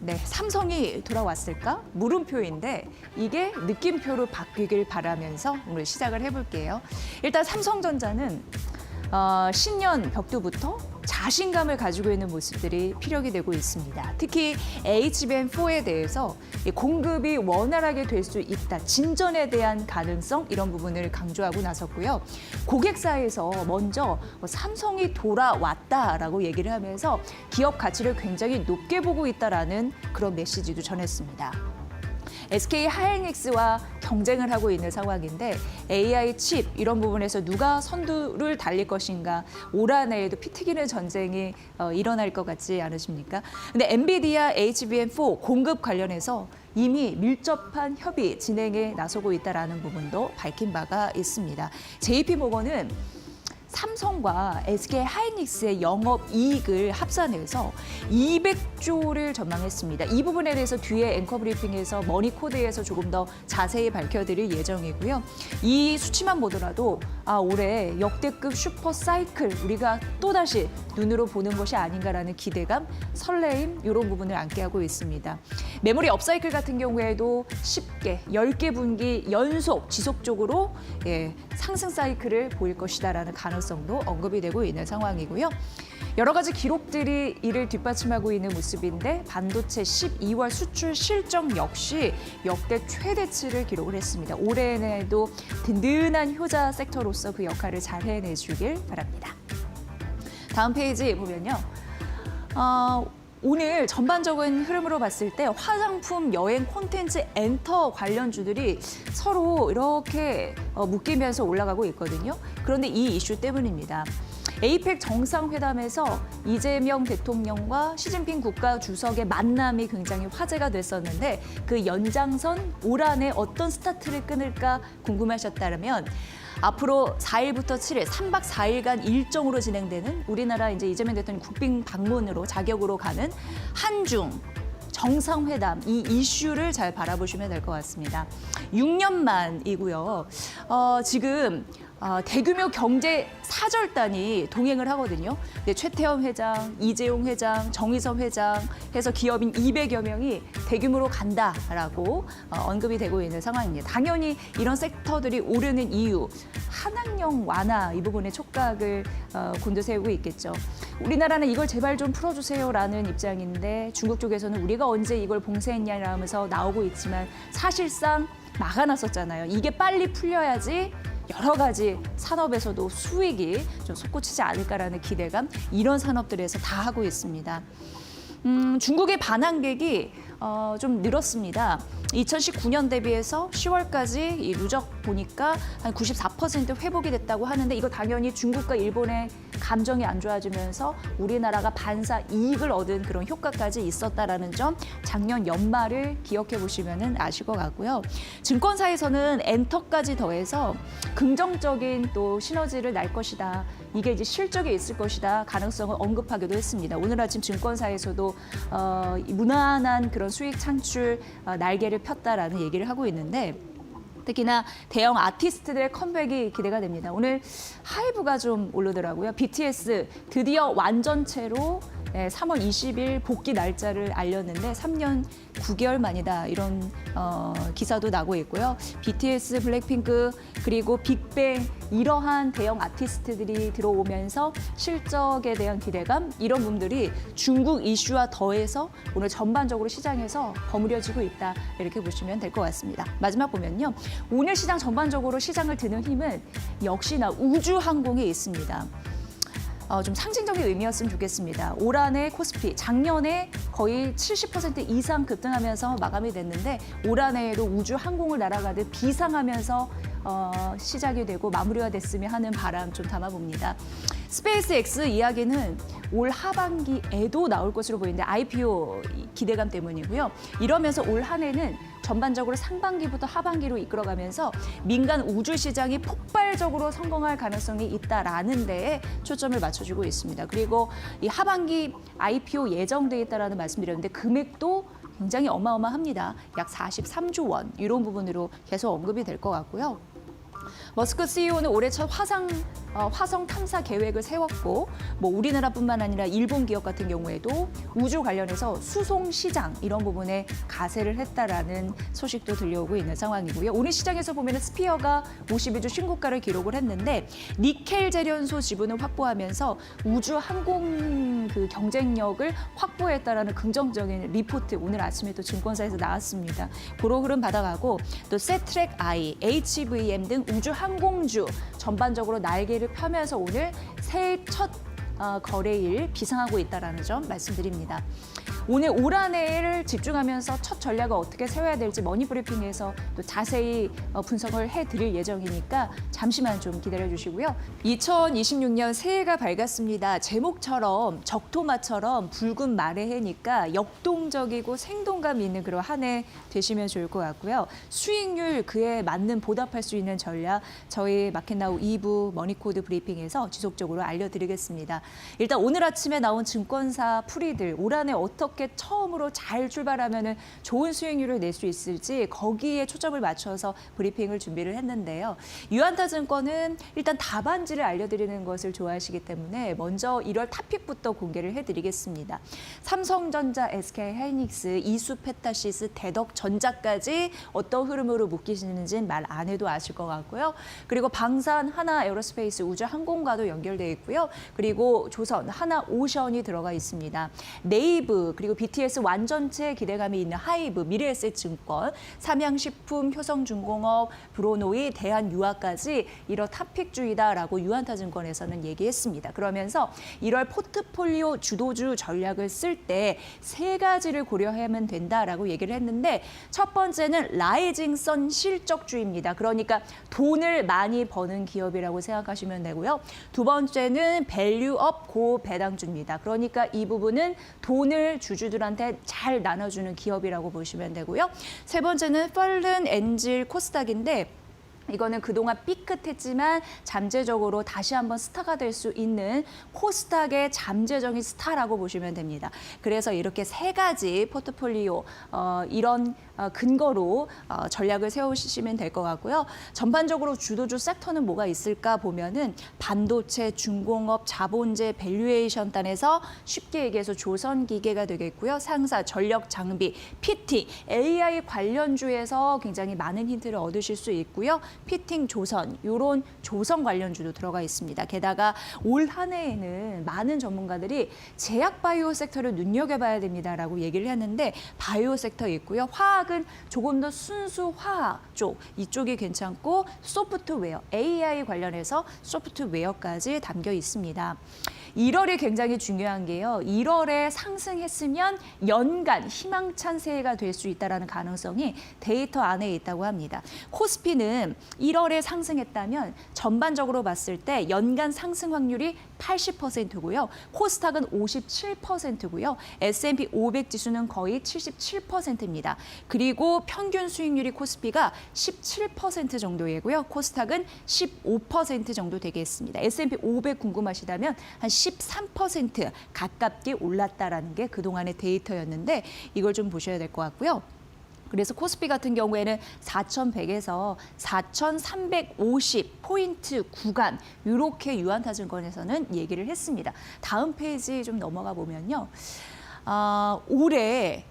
네, 삼성이 돌아왔을까? 물음표인데 이게 느낌표로 바뀌길 바라면서 오늘 시작을 해볼게요. 일단 삼성전자는 신년 벽두부터 자신감을 가지고 있는 모습들이 피력이 되고 있습니다. 특히 HBM4에 대해서 공급이 원활하게 될 수 있다, 진전에 대한 가능성 이런 부분을 강조하고 나섰고요. 고객사에서 먼저 삼성이 돌아왔다라고 얘기를 하면서 기업 가치를 굉장히 높게 보고 있다라는 그런 메시지도 전했습니다. SK 하이닉스와 경쟁을 하고 있는 상황인데 AI 칩 이런 부분에서 누가 선두를 달릴 것인가 올 한 해에도 피 튀기는 전쟁이 일어날 것 같지 않으십니까? 근데 엔비디아 HBM4 공급 관련해서 이미 밀접한 협의 진행에 나서고 있다는 부분도 밝힌 바가 있습니다. JP모건은 삼성과 SK 하이닉스의 영업이익을 합산해서 200조를 전망했습니다. 이 부분에 대해서 뒤에 앵커 브리핑에서 머니코드에서 조금 더 자세히 밝혀드릴 예정이고요. 이 수치만 보더라도 올해 역대급 슈퍼 사이클 우리가 또다시 눈으로 보는 것이 아닌가라는 기대감, 설레임 이런 부분을 안게 하고 있습니다. 메모리 업사이클 같은 경우에도 10개, 10개 분기 연속 지속적으로 상승 사이클을 보일 것이다라는 가능성도 언급이 되고 있는 상황이고요. 여러 가지 기록들이 이를 뒷받침하고 있는 모습인데 반도체 12월 수출 실적 역시 역대 최대치를 기록을 했습니다. 올해에도 든든한 효자 섹터로서 그 역할을 잘 해내주길 바랍니다. 다음 페이지 보면요. 오늘 전반적인 흐름으로 봤을 때 화장품, 여행, 콘텐츠, 엔터 관련주들이 서로 이렇게 묶이면서 올라가고 있거든요. 그런데 이 이슈 때문입니다. 에이펙 정상회담에서 이재명 대통령과 시진핑 국가주석의 만남이 굉장히 화제가 됐었는데 그 연장선 올 한 해 어떤 스타트를 끊을까 궁금하셨다면 앞으로 4일부터 7일, 3박 4일간 일정으로 진행되는 우리나라 이재명 대통령 국빈 방문으로 자격으로 가는 한중 정상회담 이 이슈를 잘 바라보시면 될 것 같습니다. 6년 만이고요. 지금 대규모 경제 사절단이 동행을 하거든요. 최태원 회장, 이재용 회장, 정의선 회장 해서 기업인 200여 명이 대규모로 간다라고 언급이 되고 있는 상황입니다. 당연히 이런 섹터들이 오르는 이유, 한학령 완화 이 부분에 촉각을 곤두세우고 있겠죠. 우리나라는 이걸 제발 좀 풀어주세요라는 입장인데 중국 쪽에서는 우리가 언제 이걸 봉쇄했냐라면서 나오고 있지만 사실상 막아놨었잖아요. 이게 빨리 풀려야지 여러 가지 산업에서도 수익이 좀 솟구치지 않을까라는 기대감 이런 산업들에서 다 하고 있습니다. 중국의 반환객이 좀 늘었습니다. 2019년 대비해서 10월까지 이 누적 보니까 한 94% 회복이 됐다고 하는데 이거 당연히 중국과 일본의 감정이 안 좋아지면서 우리나라가 반사 이익을 얻은 그런 효과까지 있었다라는 점 작년 연말을 기억해 보시면 아실 것 같고요. 증권사에서는 엔터까지 더해서 긍정적인 또 시너지를 날 것이다. 이게 이제 실적에 있을 것이다. 가능성을 언급하기도 했습니다. 오늘 아침 증권사에서도 무난한 그런 수익 창출 날개를 폈다라는 얘기를 하고 있는데 특히나 대형 아티스트들의 컴백이 기대가 됩니다. 오늘 하이브가 좀 오르더라고요. BTS 드디어 완전체로 3월 20일 복귀 날짜를 알렸는데 3년 9개월 만이다 이런 기사도 나고 있고요. BTS, 블랙핑크 그리고 빅뱅 이러한 대형 아티스트들이 들어오면서 실적에 대한 기대감 이런 분들이 중국 이슈와 더해서 오늘 전반적으로 시장에서 버무려지고 있다 이렇게 보시면 될 것 같습니다. 마지막 보면요. 오늘 시장 전반적으로 시장을 드는 힘은 역시나 우주항공에 있습니다. 좀 상징적인 의미였으면 좋겠습니다. 올 한 해 코스피 작년에 거의 70% 이상 급등하면서 마감이 됐는데 올 한 해에도 우주 항공을 날아가듯 비상하면서 시작이 되고 마무리가 됐으면 하는 바람 좀 담아봅니다. 스페이스X 이야기는 올 하반기에도 나올 것으로 보이는데 IPO 기대감 때문이고요. 이러면서 올 한 해는 전반적으로 상반기부터 하반기로 이끌어가면서 민간 우주 시장이 폭발적으로 성공할 가능성이 있다라는 데에 초점을 맞춰주고 있습니다. 그리고 이 하반기 IPO 예정돼 있다라는 말씀드렸는데 금액도 굉장히 어마어마합니다. 약 43조 원 이런 부분으로 계속 언급이 될 것 같고요. 머스크 CEO는 올해 첫 화상 화성 탐사 계획을 세웠고 뭐 우리나라뿐만 아니라 일본 기업 같은 경우에도 우주 관련해서 수송 시장 이런 부분에 가세를 했다라는 소식도 들려오고 있는 상황이고요. 오늘 시장에서 보면 스피어가 52주 신고가를 기록을 했는데 니켈 재련소 지분을 확보하면서 우주 항공 그 경쟁력을 확보했다라는 긍정적인 리포트 오늘 아침에 또 증권사에서 나왔습니다. 그런 흐름 받아가고 또 세트랙 I, HVM 등 우주 항공주 전반적으로 날개를 펴면서 오늘 새해 첫 거래일 비상하고 있다는 점 말씀드립니다. 오늘 올 한 해를 집중하면서 첫 전략을 어떻게 세워야 될지 머니브리핑에서 또 자세히 분석을 해드릴 예정이니까 잠시만 좀 기다려주시고요. 2026년 새해가 밝았습니다. 제목처럼 적토마처럼 붉은 말의 해니까 역동적이고 생동감 있는 그런 한 해 되시면 좋을 것 같고요. 수익률 그에 맞는 보답할 수 있는 전략 저희 마켓나우 2부 머니코드 브리핑에서 지속적으로 알려드리겠습니다. 일단 오늘 아침에 나온 증권사 풀이들 올 한 해 어떻게 처음으로 잘 출발하면 좋은 수익률을 낼 수 있을지 거기에 초점을 맞춰서 브리핑을 준비를 했는데요. 유한타증권은 일단 답안지를 알려드리는 것을 좋아하시기 때문에 먼저 1월 탑픽부터 공개를 해드리겠습니다. 삼성전자, SK하이닉스, 이수페타시스, 대덕전자까지 어떤 흐름으로 묶이시는지는 말 안 해도 아실 것 같고요. 그리고 방산, 하나 에어로스페이스, 우주항공과도 연결되어 있고요. 그리고 조선, 하나 오션이 들어가 있습니다. 네이브, 그리고 BTS 완전체 기대감이 있는 하이브, 미래에셋증권, 삼양식품, 효성중공업, 브로노이, 대한유아까지 이런 탑픽주의다라고 유한타증권에서는 얘기했습니다. 그러면서 1월 포트폴리오 주도주 전략을 쓸 때 세 가지를 고려하면 된다라고 얘기를 했는데 첫 번째는 라이징 선 실적주입니다. 그러니까 돈을 많이 버는 기업이라고 생각하시면 되고요. 두 번째는 밸류업 고배당주입니다. 그러니까 이 부분은 돈을 주주들한테 잘 나눠주는 기업이라고 보시면 되고요. 세 번째는 펄른, 엔질, 코스닥인데 이거는 그동안 삐끗했지만 잠재적으로 다시 한번 스타가 될 수 있는 코스닥의 잠재적인 스타라고 보시면 됩니다. 그래서 이렇게 세 가지 포트폴리오 이런 근거로 전략을 세우시면 될 것 같고요. 전반적으로 주도주 섹터는 뭐가 있을까 보면은 반도체, 중공업, 자본재, 밸류에이션 단에서 쉽게 얘기해서 조선기계가 되겠고요. 상사, 전력 장비, 피팅, AI 관련주에서 굉장히 많은 힌트를 얻으실 수 있고요. 피팅, 조선, 이런 조선 관련주도 들어가 있습니다. 게다가 올 한 해에는 많은 전문가들이 제약 바이오 섹터를 눈여겨봐야 됩니다라고 얘기를 했는데 바이오 섹터 있고요. 화학은 조금 더 순수 화학 쪽, 이쪽이 괜찮고 소프트웨어, AI 관련해서 소프트웨어까지 담겨 있습니다. 1월이 굉장히 중요한 게요. 1월에 상승했으면 연간 희망찬 새해가 될 수 있다는 가능성이 데이터 안에 있다고 합니다. 코스피는 1월에 상승했다면 전반적으로 봤을 때 연간 상승 확률이 80%고요. 코스닥은 57%고요. S&P 500 지수는 거의 77%입니다. 그리고 평균 수익률이 코스피가 17% 정도이고요. 코스닥은 15% 정도 되겠습니다. S&P 500 궁금하시다면 한 13% 가깝게 올랐다라는 게 그동안의 데이터였는데 이걸 좀 보셔야 될 것 같고요. 그래서 코스피 같은 경우에는 4,100에서 4,350포인트 구간 이렇게 유한타증권에서는 얘기를 했습니다. 다음 페이지 좀 넘어가 보면요. 올해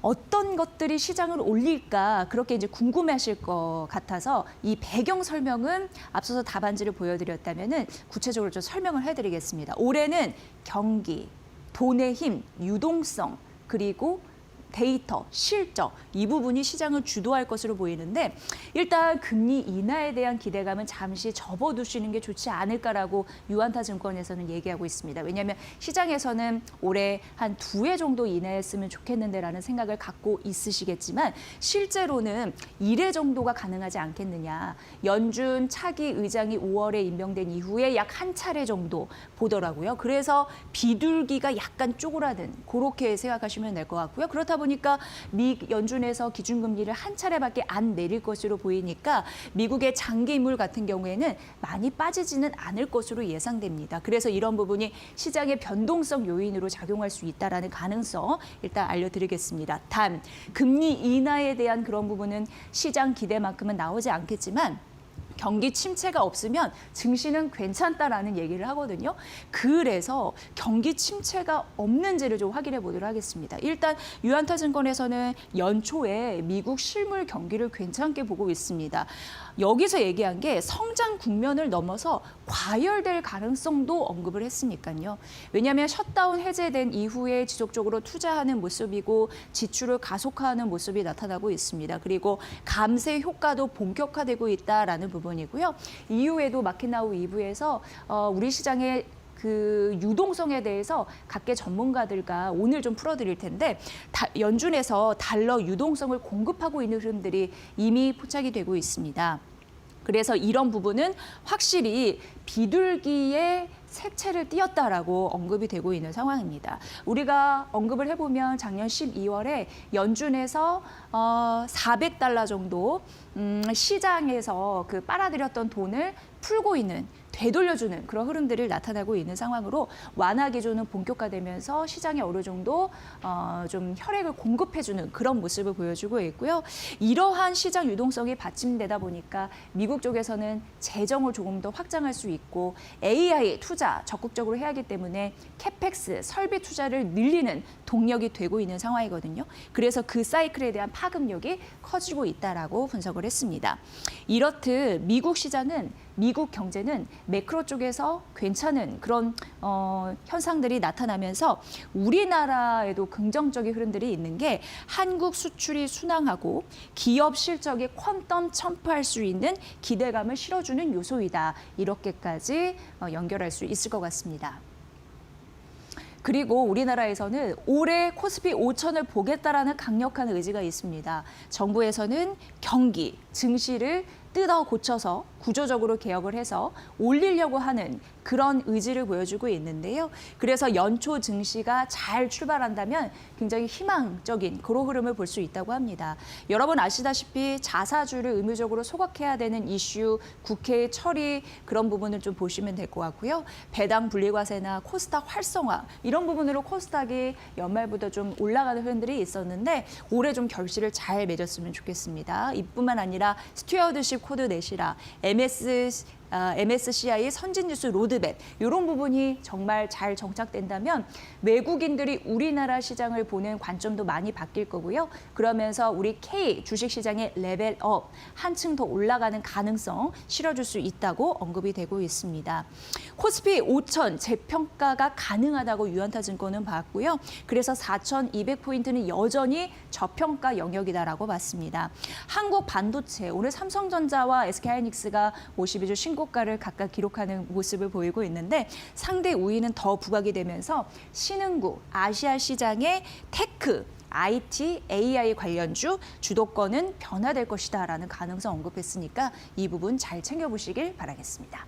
어떤 것들이 시장을 올릴까 그렇게 이제 궁금해하실 것 같아서 이 배경 설명은 앞서서 답안지를 보여드렸다면은 구체적으로 좀 설명을 해드리겠습니다. 올해는 경기, 돈의 힘, 유동성 그리고 데이터, 실적 이 부분이 시장을 주도할 것으로 보이는데 일단 금리 인하에 대한 기대감은 잠시 접어두시는 게 좋지 않을까라고 유한타증권에서는 얘기하고 있습니다. 왜냐하면 시장에서는 올해 한 2회 정도 인하했으면 좋겠는데라는 생각을 갖고 있으시겠지만 실제로는 1회 정도가 가능하지 않겠느냐. 연준 차기 의장이 5월에 임명된 이후에 약 한 차례 정도 보더라고요. 그래서 비둘기가 약간 쪼그라든 그렇게 생각하시면 될 것 같고요. 그렇다 보니까 미 연준에서 기준금리를 한 차례밖에 안 내릴 것으로 보이니까 미국의 장기물 같은 경우에는 많이 빠지지는 않을 것으로 예상됩니다. 그래서 이런 부분이 시장의 변동성 요인으로 작용할 수 있다는 가능성 일단 알려드리겠습니다. 단 금리 인하에 대한 그런 부분은 시장 기대만큼은 나오지 않겠지만 경기 침체가 없으면 증시는 괜찮다라는 얘기를 하거든요. 그래서 경기 침체가 없는지를 좀 확인해 보도록 하겠습니다. 일단 유한타증권에서는 연초에 미국 실물 경기를 괜찮게 보고 있습니다. 여기서 얘기한 게 성장 국면을 넘어서 과열될 가능성도 언급을 했으니까요. 왜냐하면 셧다운 해제된 이후에 지속적으로 투자하는 모습이고 지출을 가속화하는 모습이 나타나고 있습니다. 그리고 감세 효과도 본격화되고 있다라는 부분이고요. 이후에도 마켓나우 2부에서 우리 시장의 그 유동성에 대해서 각계 전문가들과 오늘 좀 풀어드릴 텐데 연준에서 달러 유동성을 공급하고 있는 흐름들이 이미 포착이 되고 있습니다. 그래서 이런 부분은 확실히 비둘기의 색채를 띄었다라고 언급이 되고 있는 상황입니다. 우리가 언급을 해보면 작년 12월에 연준에서 400달러 정도 시장에서 그 빨아들였던 돈을 풀고 있는 되돌려주는 그런 흐름들이 나타나고 있는 상황으로 완화 기조는 본격화되면서 시장에 어느 정도 좀 혈액을 공급해주는 그런 모습을 보여주고 있고요. 이러한 시장 유동성이 받침되다 보니까 미국 쪽에서는 재정을 조금 더 확장할 수 있고 AI 투자 적극적으로 해야 하기 때문에 캐펙스 설비 투자를 늘리는 동력이 되고 있는 상황이거든요. 그래서 그 사이클에 대한 파급력이 커지고 있다라고 분석을 했습니다. 이렇듯 미국 경제는 매크로 쪽에서 괜찮은 그런 현상들이 나타나면서 우리나라에도 긍정적인 흐름들이 있는 게 한국 수출이 순항하고 기업 실적이 퀀텀 첨프할 수 있는 기대감을 실어주는 요소이다. 이렇게까지 연결할 수 있을 것 같습니다. 그리고 우리나라에서는 올해 코스피 5천을 보겠다라는 강력한 의지가 있습니다. 정부에서는 경기, 증시를 뜯어 고쳐서 구조적으로 개혁을 해서 올리려고 하는 그런 의지를 보여주고 있는데요. 그래서 연초 증시가 잘 출발한다면 굉장히 희망적인 그런 흐름을 볼 수 있다고 합니다. 여러분 아시다시피 자사주를 의무적으로 소각해야 되는 이슈, 국회 처리 그런 부분을 좀 보시면 될 것 같고요. 배당 분리과세나 코스닥 활성화 이런 부분으로 코스닥이 연말부터 좀 올라가는 흐름들이 있었는데 올해 좀 결실을 잘 맺었으면 좋겠습니다. 이뿐만 아니라 스튜어드십 코드 내시라, MSCI 선진뉴스 로드맵 이런 부분이 정말 잘 정착된다면 외국인들이 우리나라 시장을 보는 관점도 많이 바뀔 거고요. 그러면서 우리 K 주식시장의 레벨업 한층 더 올라가는 가능성 실어줄 수 있다고 언급이 되고 있습니다. 코스피 5천 재평가가 가능하다고 유한타증권은 봤고요. 그래서 4,200포인트는 여전히 저평가 영역이다라고 봤습니다. 한국 반도체 오늘 삼성전자와 SK하이닉스가 52주 신고가를 각각 기록하는 모습을 보이고 있는데 상대 우위는 더 부각이 되면서 신흥국 아시아 시장의 테크 IT, AI 관련주 주도권은 변화될 것이다라는 가능성 언급했으니까 이 부분 잘 챙겨보시길 바라겠습니다.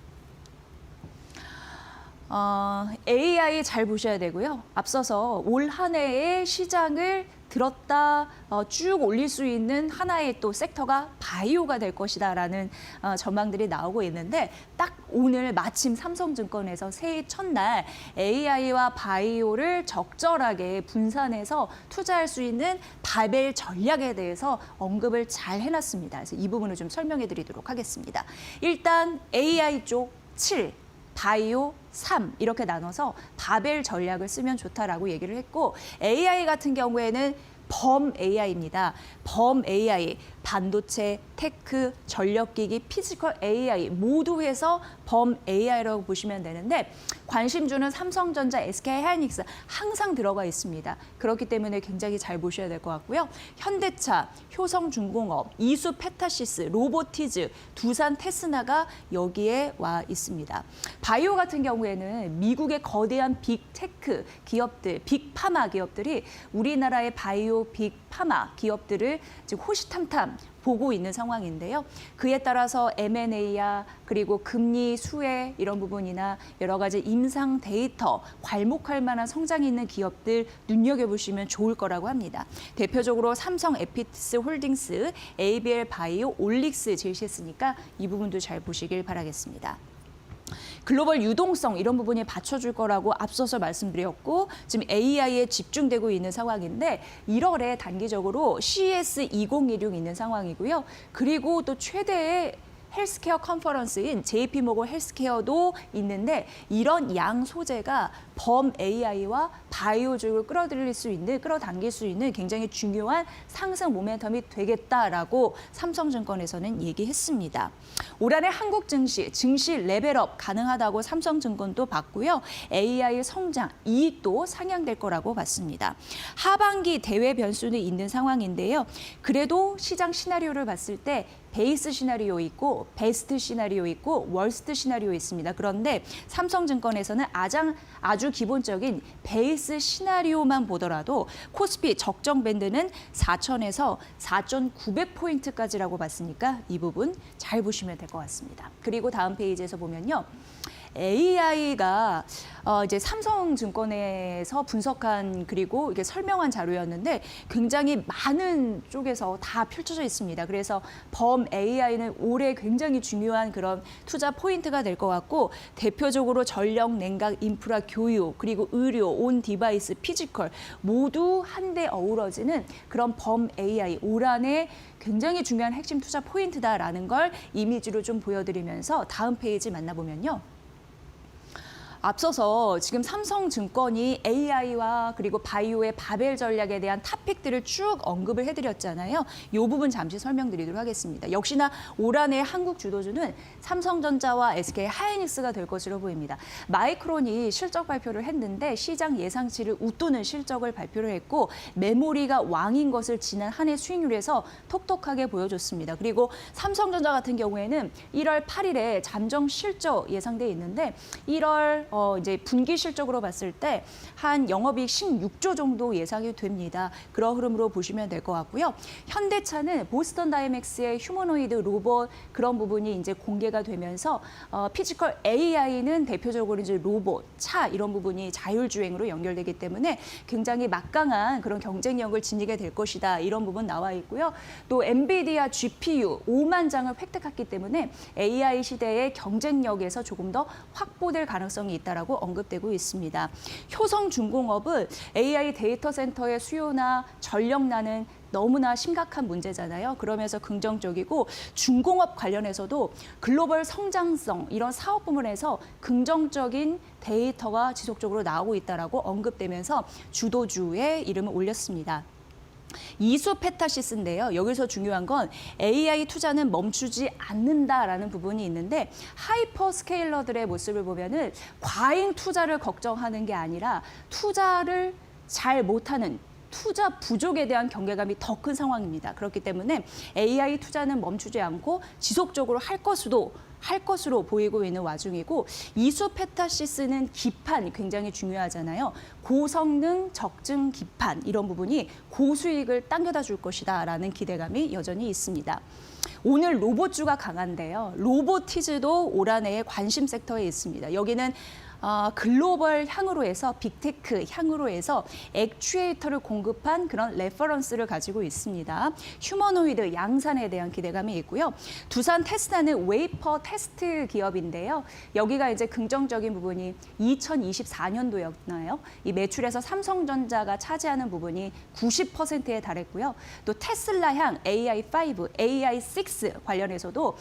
AI 잘 보셔야 되고요. 앞서서 올 한 해의 시장을 들었다 쭉 올릴 수 있는 하나의 또 섹터가 바이오가 될 것이다라는 전망들이 나오고 있는데 딱 오늘 마침 삼성증권에서 새해 첫날 AI와 바이오를 적절하게 분산해서 투자할 수 있는 바벨 전략에 대해서 언급을 잘 해놨습니다. 그래서 이 부분을 좀 설명해 드리도록 하겠습니다. 일단 AI 쪽 7, 바이오 3 이렇게 나눠서 바벨 전략을 쓰면 좋다라고 얘기를 했고 AI 같은 경우에는 범 AI입니다. 범 AI, 반도체, 테크, 전력기기, 피지컬 AI 모두 해서 범 AI라고 보시면 되는데 관심주는 삼성전자, SK하이닉스 항상 들어가 있습니다. 그렇기 때문에 굉장히 잘 보셔야 될 것 같고요. 현대차, 효성중공업, 이수페타시스, 로보티즈, 두산 테스나가 여기에 와 있습니다. 바이오 같은 경우에는 미국의 거대한 빅테크 기업들, 빅파마 기업들이 우리나라의 바이오 빅파마 기업들을 지금 호시탐탐 보고 있는 상황인데요. 그에 따라서 M&A야 그리고 금리 수혜 이런 부분이나 여러 가지 임상 데이터 괄목할 만한 성장이 있는 기업들 눈여겨보시면 좋을 거라고 합니다. 대표적으로 삼성 에피스 홀딩스, ABL 바이오, 올릭스 제시했으니까 이 부분도 잘 보시길 바라겠습니다. 글로벌 유동성 이런 부분이 받쳐줄 거라고 앞서서 말씀드렸고 지금 AI에 집중되고 있는 상황인데 1월에 단기적으로 CES 2016 있는 상황이고요. 그리고 또 최대의 헬스케어 컨퍼런스인 JP모건 헬스케어도 있는데 이런 양 소재가 범 AI와 바이오주를 끌어당길 수 있는 굉장히 중요한 상승 모멘텀이 되겠다라고 삼성증권에서는 얘기했습니다. 올 한해 한국 증시 레벨업 가능하다고 삼성증권도 봤고요. AI 성장, 이익도 상향될 거라고 봤습니다. 하반기 대외 변수는 있는 상황인데요. 그래도 시장 시나리오를 봤을 때 베이스 시나리오 있고 베스트 시나리오 있고 월스트 시나리오 있습니다. 그런데 삼성증권에서는 아주 기본적인 베이스 시나리오만 보더라도 코스피 적정 밴드는 4,000에서 4,900포인트까지라고 봤으니까 이 부분 잘 보시면 될 것 같습니다. 그리고 다음 페이지에서 보면요. AI가 이제 삼성증권에서 분석한 그리고 이게 설명한 자료였는데 굉장히 많은 쪽에서 다 펼쳐져 있습니다. 그래서 범 AI는 올해 굉장히 중요한 그런 투자 포인트가 될 것 같고 대표적으로 전력, 냉각, 인프라, 교육, 그리고 의료, 온 디바이스, 피지컬 모두 한데 어우러지는 그런 범 AI 올 한해 굉장히 중요한 핵심 투자 포인트다라는 걸 이미지로 좀 보여드리면서 다음 페이지 만나보면요. 앞서서 지금 삼성증권이 AI와 그리고 바이오의 바벨 전략에 대한 탑픽들을 쭉 언급을 해드렸잖아요. 이 부분 잠시 설명드리도록 하겠습니다. 역시나 올 한해 한국 주도주는 삼성전자와 SK 하이닉스가 될 것으로 보입니다. 마이크론이 실적 발표를 했는데 시장 예상치를 웃도는 실적을 발표를 했고 메모리가 왕인 것을 지난 한 해 수익률에서 톡톡하게 보여줬습니다. 그리고 삼성전자 같은 경우에는 1월 8일에 잠정 실적 예상돼 있는데 1월 이제 분기 실적으로 봤을 때 한 영업이익 16조 정도 예상이 됩니다. 그런 흐름으로 보시면 될 것 같고요. 현대차는 보스턴 다이맥스의 휴머노이드 로봇 그런 부분이 이제 공개가 되면서 피지컬 AI는 대표적으로 이제 로봇, 차 이런 부분이 자율주행으로 연결되기 때문에 굉장히 막강한 그런 경쟁력을 지니게 될 것이다. 이런 부분 나와 있고요. 또 엔비디아 GPU 5만 장을 획득했기 때문에 AI 시대의 경쟁력에서 조금 더 확보될 가능성이 있다라고 언급되고 있습니다. 효성중공업은 AI 데이터 센터의 수요나 전력난은 너무나 심각한 문제잖아요. 그러면서 긍정적이고 중공업 관련해서도 글로벌 성장성 이런 사업 부문에서 긍정적인 데이터가 지속적으로 나오고 있다라고 언급되면서 주도주의 이름을 올렸습니다. 이수페타시스인데요. 여기서 중요한 건 AI 투자는 멈추지 않는다라는 부분이 있는데 하이퍼스케일러들의 모습을 보면은 과잉 투자를 걱정하는 게 아니라 투자를 잘 못하는 투자 부족에 대한 경계감이 더 큰 상황입니다. 그렇기 때문에 AI 투자는 멈추지 않고 지속적으로 할 것으로 보이고 있는 와중이고 이수페타시스는 기판 굉장히 중요하잖아요. 고성능, 적증 기판 이런 부분이 고수익을 당겨다 줄 것이다라는 기대감이 여전히 있습니다. 오늘 로봇주가 강한데요. 로보티즈도 올 한해의 관심 섹터에 있습니다. 여기는 글로벌 향으로 해서 빅테크 향으로 해서 액추에이터를 공급한 그런 레퍼런스를 가지고 있습니다. 휴머노이드 양산에 대한 기대감이 있고요. 두산 테스라는 웨이퍼 테스트 기업인데요. 여기가 이제 긍정적인 부분이 2024년도였나요? 이 매출에서 삼성전자가 차지하는 부분이 90%에 달했고요. 또 테슬라향 AI5, AI6 관련해서도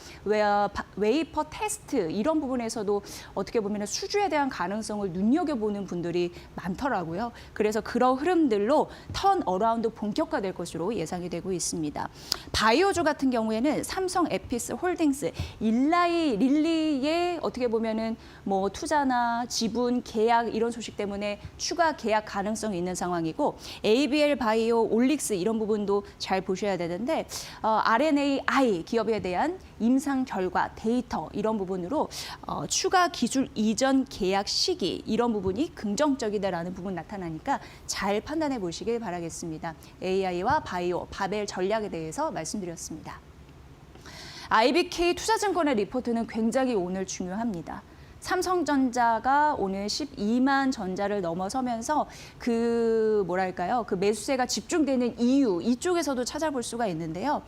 웨이퍼 테스트 이런 부분에서도 어떻게 보면 수주에 대한 가능성을 눈여겨보는 분들이 많더라고요. 그래서 그런 흐름들로 턴 어라운드 본격화될 것으로 예상이 되고 있습니다. 바이오주 같은 경우에는 삼성 에피스 홀딩스, 일라이 릴리의 어떻게 보면은 뭐 투자나 지분, 계약 이런 소식 때문에 추가 계약 가능성이 있는 상황이고 ABL 바이오, 올릭스 이런 부분도 잘 보셔야 되는데 RNAi 기업에 대한 임상 결과, 데이터 이런 부분으로 추가 기술 이전 계약 시기 이런 부분이 긍정적이다라는 부분 나타나니까 잘 판단해 보시길 바라겠습니다. AI와 바이오, 바벨 전략에 대해서 말씀드렸습니다. IBK 투자증권의 리포트는 굉장히 오늘 중요합니다. 삼성전자가 오늘 12만 전자를 넘어서면서 그 매수세가 집중되는 이유 이쪽에서도 찾아볼 수가 있는데요.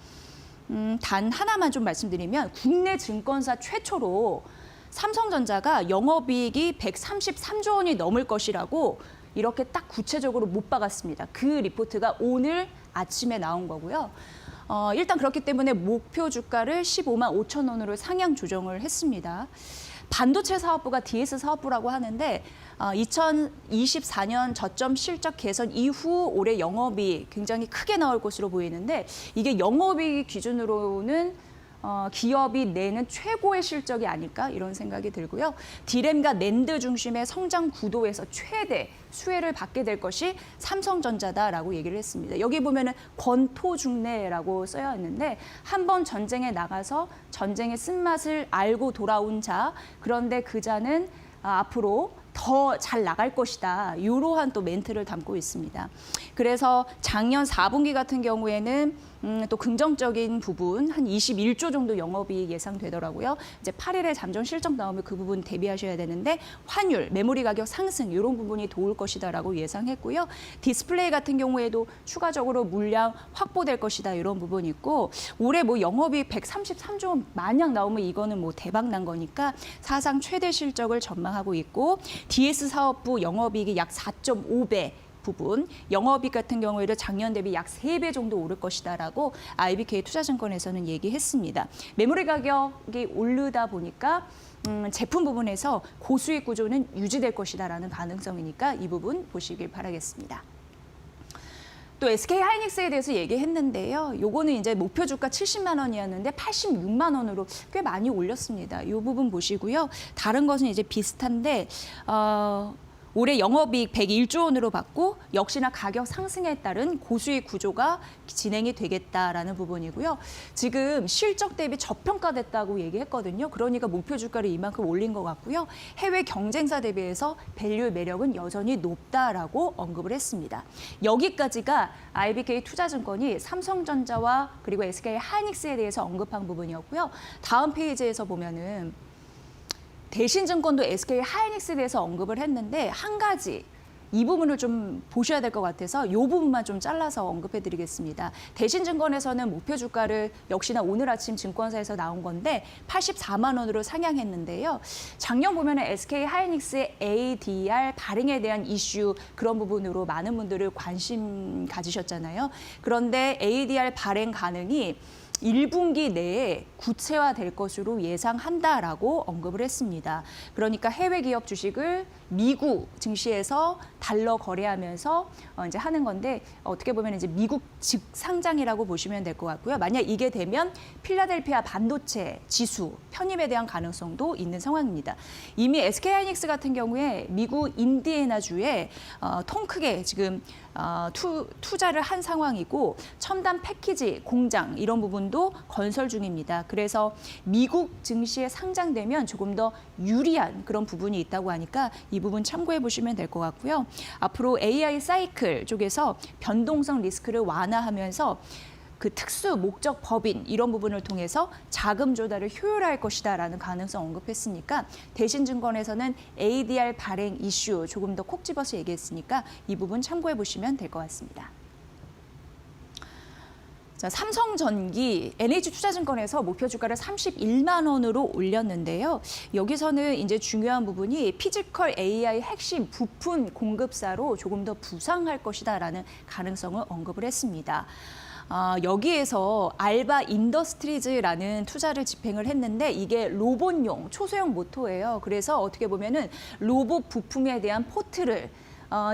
단 하나만 좀 말씀드리면 국내 증권사 최초로 삼성전자가 영업이익이 133조 원이 넘을 것이라고 이렇게 딱 구체적으로 못 박았습니다. 그 리포트가 오늘 아침에 나온 거고요. 일단 그렇기 때문에 목표 주가를 15만 5천 원으로 상향 조정을 했습니다. 반도체 사업부가 DS 사업부라고 하는데 2024년 저점 실적 개선 이후 올해 영업이익 굉장히 크게 나올 것으로 보이는데 이게 영업이익 기준으로는 기업이 내는 최고의 실적이 아닐까 이런 생각이 들고요. 디램과 낸드 중심의 성장 구도에서 최대 수혜를 받게 될 것이 삼성전자다라고 얘기를 했습니다. 여기 보면은 권토중래라고 쓰여 있는데 한 번 전쟁에 나가서 전쟁의 쓴맛을 알고 돌아온 자, 그런데 그 자는 앞으로 더 잘 나갈 것이다. 이러한 또 멘트를 담고 있습니다. 그래서 작년 4분기 같은 경우에는 또 긍정적인 부분 한 21조 정도 영업이익 예상되더라고요. 이제 8일에 잠정 실적 나오면 그 부분 대비하셔야 되는데 환율, 메모리 가격 상승 이런 부분이 도울 것이다라고 예상했고요. 디스플레이 같은 경우에도 추가적으로 물량 확보될 것이다 이런 부분이 있고 올해 뭐 영업이익 133조 만약 나오면 이거는 뭐 대박 난 거니까 사상 최대 실적을 전망하고 있고 DS 사업부 영업이익이 약 4.5배 부분, 영업이익 같은 경우에도 작년 대비 약 3배 정도 오를 것이다라고 IBK 투자증권에서는 얘기했습니다. 메모리 가격이 오르다 보니까 제품 부분에서 고수익 구조는 유지될 것이다라는 가능성이니까 이 부분 보시길 바라겠습니다. 또 SK 하이닉스에 대해서 얘기했는데요. 요거는 이제 목표 주가 70만 원이었는데 86만 원으로 꽤 많이 올렸습니다. 이 부분 보시고요. 다른 것은 이제 비슷한데 올해 영업이익 101조 원으로 받고 역시나 가격 상승에 따른 고수익 구조가 진행이 되겠다라는 부분이고요. 지금 실적 대비 저평가됐다고 얘기했거든요. 그러니까 목표 주가를 이만큼 올린 것 같고요. 해외 경쟁사 대비해서 밸류 매력은 여전히 높다라고 언급을 했습니다. 여기까지가 IBK 투자증권이 삼성전자와 그리고 SK 하이닉스에 대해서 언급한 부분이었고요. 다음 페이지에서 보면은 대신증권도 SK 하이닉스에 대해서 언급을 했는데 한 가지 이 부분을 좀 보셔야 될 것 같아서 이 부분만 좀 잘라서 언급해드리겠습니다. 대신증권에서는 목표 주가를 역시나 오늘 아침 증권사에서 나온 건데 84만 원으로 상향했는데요. 작년 보면 SK 하이닉스의 ADR 발행에 대한 이슈 그런 부분으로 많은 분들을 관심 가지셨잖아요. 그런데 ADR 발행 가능이 1분기 내에 구체화될 것으로 예상한다라고 언급을 했습니다. 그러니까 해외 기업 주식을 미국 증시에서 달러 거래하면서 이제 하는 건데 어떻게 보면 이제 미국 직상장이라고 보시면 될 것 같고요. 만약 이게 되면 필라델피아 반도체 지수 편입에 대한 가능성도 있는 상황입니다. 이미 SK 하이닉스 같은 경우에 미국 인디애나주에 통 크게 지금 투자를 한 상황이고 첨단 패키지 공장 이런 부분도 건설 중입니다. 그래서 미국 증시에 상장되면 조금 더 유리한 그런 부분이 있다고 하니까 이 부분 참고해 보시면 될 것 같고요. 앞으로 AI 사이클 쪽에서 변동성 리스크를 완화하면서 그 특수 목적 법인 이런 부분을 통해서 자금 조달을 효율화할 것이다라는 가능성 언급했으니까 대신증권에서는 ADR 발행 이슈 조금 더 콕 집어서 얘기했으니까 이 부분 참고해 보시면 될 것 같습니다. 자, 삼성전기 NH투자증권에서 목표 주가를 31만 원으로 올렸는데요. 여기서는 이제 중요한 부분이 피지컬 AI 핵심 부품 공급사로 조금 더 부상할 것이다라는 가능성을 언급을 했습니다. 여기에서 알바 인더스트리즈라는 투자를 집행을 했는데 이게 로봇용 초소형 모터예요. 그래서 어떻게 보면은 로봇 부품에 대한 포트를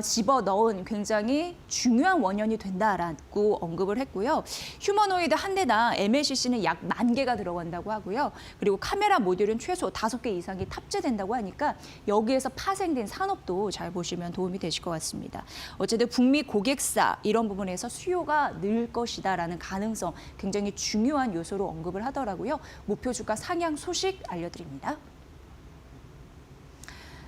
집어넣은 굉장히 중요한 원년이 된다라고 언급을 했고요. 휴머노이드 한 대당 MLCC는 약 10,000개가 들어간다고 하고요. 그리고 카메라 모듈은 최소 5개 이상이 탑재된다고 하니까 여기에서 파생된 산업도 잘 보시면 도움이 되실 것 같습니다. 어쨌든 북미 고객사 이런 부분에서 수요가 늘 것이다라는 가능성 굉장히 중요한 요소로 언급을 하더라고요. 목표 주가 상향 소식 알려드립니다.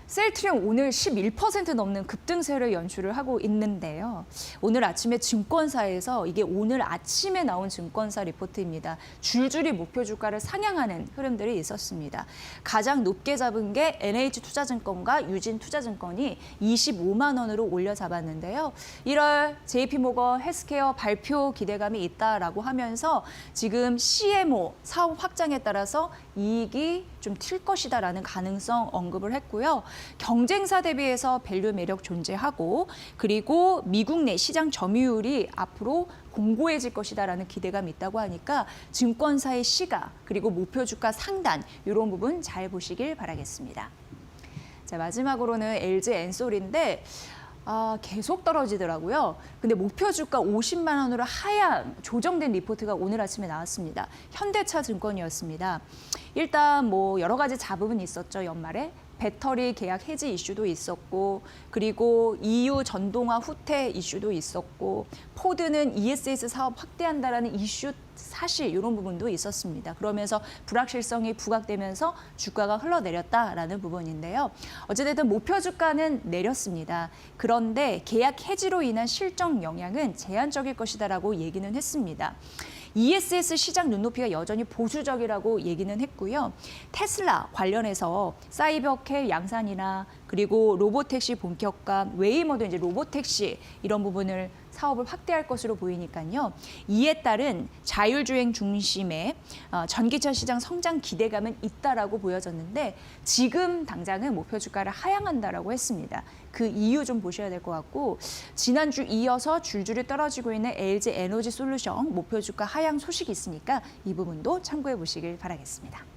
셀트리온 오늘 11% 넘는 급등세를 연출을 하고 있는데요. 오늘 아침에 증권사에서 이게 오늘 아침에 나온 증권사 리포트입니다. 줄줄이 목표 주가를 상향하는 흐름들이 있었습니다. 가장 높게 잡은 게 NH투자증권과 유진투자증권이 25만 원으로 올려 잡았는데요. 1월 JP모건 헬스케어 발표 기대감이 있다라고 하면서 지금 CMO 사업 확장에 따라서 이익이 좀 튈 것이다라는 가능성 언급을 했고요. 경쟁사 대비해서 밸류 매력 존재하고 그리고 미국 내 시장 점유율이 앞으로 공고해질 것이다라는 기대감이 있다고 하니까 증권사의 시가 그리고 목표 주가 상단 이런 부분 잘 보시길 바라겠습니다. 자, 마지막으로는 LG 엔솔인데 계속 떨어지더라고요. 근데 목표 주가 50만 원으로 하향 조정된 리포트가 오늘 아침에 나왔습니다. 현대차 증권이었습니다. 일단 뭐 여러 가지 잡음은 있었죠, 연말에. 배터리 계약 해지 이슈도 있었고 그리고 EU 전동화 후퇴 이슈도 있었고 포드는 ESS 사업 확대한다라는 이슈 사실 이런 부분도 있었습니다. 그러면서 불확실성이 부각되면서 주가가 흘러내렸다라는 부분인데요. 어찌됐든 목표 주가는 내렸습니다. 그런데 계약 해지로 인한 실적 영향은 제한적일 것이다라고 얘기는 했습니다. ESS 시장 눈높이가 여전히 보수적이라고 얘기는 했고요. 테슬라 관련해서 사이버캣 양산이나 그리고 로보택시 본격화, 웨이모도 이제 로보택시 이런 부분을 사업을 확대할 것으로 보이니까요. 이에 따른 자율주행 중심의 전기차 시장 성장 기대감은 있다라고 보여졌는데 지금 당장은 목표 주가를 하향한다라고 했습니다. 그 이유 좀 보셔야 될 것 같고 지난주 이어서 줄줄이 떨어지고 있는 LG 에너지 솔루션 목표 주가 하향 소식이 있으니까 이 부분도 참고해 보시길 바라겠습니다.